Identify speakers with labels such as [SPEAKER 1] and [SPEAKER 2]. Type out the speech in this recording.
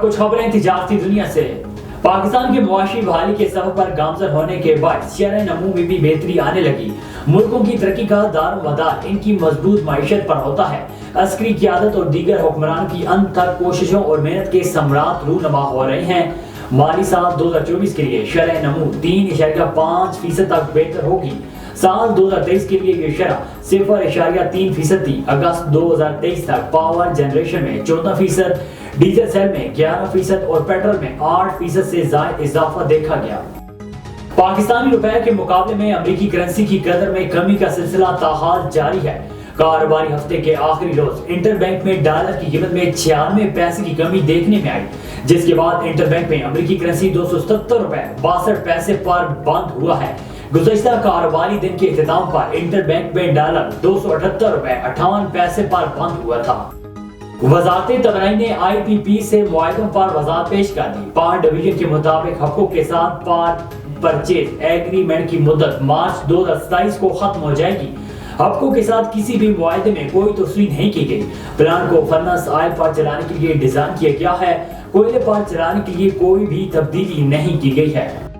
[SPEAKER 1] कुछ खबरें तिजारती दुनिया से। पाकिस्तान की मुआशी बहाली के सफर पर गामजन होने के बाद शरह नमू में भी बेहतरी आने लगी। मुल्कों की तरक्की का दारोमदार इनकी मजबूत मईशत पर होता है। अस्करी क़यादत और दीगर हुक्मरान की अनथक कोशिशों और मेहनत के समरात रूनमा हो रहे हैं। माली साल 2024 के लिए शरह नमू 3.5% तक बेहतर होगी। साल 2023 के लिए ये शरह 0.3% थी। अगस्त 2023 तक पावर जनरेशन में 14%, डीजल सेल में 11% और पेट्रोल में 8% से ज्यादा इजाफा देखा गया। पाकिस्तानी रुपए के मुकाबले में अमेरिकी करेंसी की कदर में कमी का सिलसिला ताहाल जारी है। कारोबारी हफ्ते के आखिरी रोज इंटरबैंक में डॉलर की कीमत में 96 पैसे की कमी देखने में आई, जिसके बाद इंटरबैंक में अमेरिकी करेंसी 277 रुपए 62 पैसे पर बंद हुआ है। गुज़श्ता कारोबारी दिन के इख्तिताम पर इंटरबैंक में डॉलर 278 रुपए 58 पैसे पर बंद हुआ था। वज़ारत तवानाई ने IPP से मुआहदों पर वज़ाहत पेश कर दी। पावर डिवीजन के मुताबिक हकों के साथ पावर परचेज एग्रीमेंट की मुद्दत मार्च 2027 को खत्म हो जाएगी। हकों के साथ किसी भी मुआहदे में कोई तस्वीर नहीं की गई। प्लान को फर्नेस ऑयल पर चलाने के लिए डिजाइन किया गया है। कोयले पर चलाने के लिए कोई भी तब्दीली नहीं की गई है।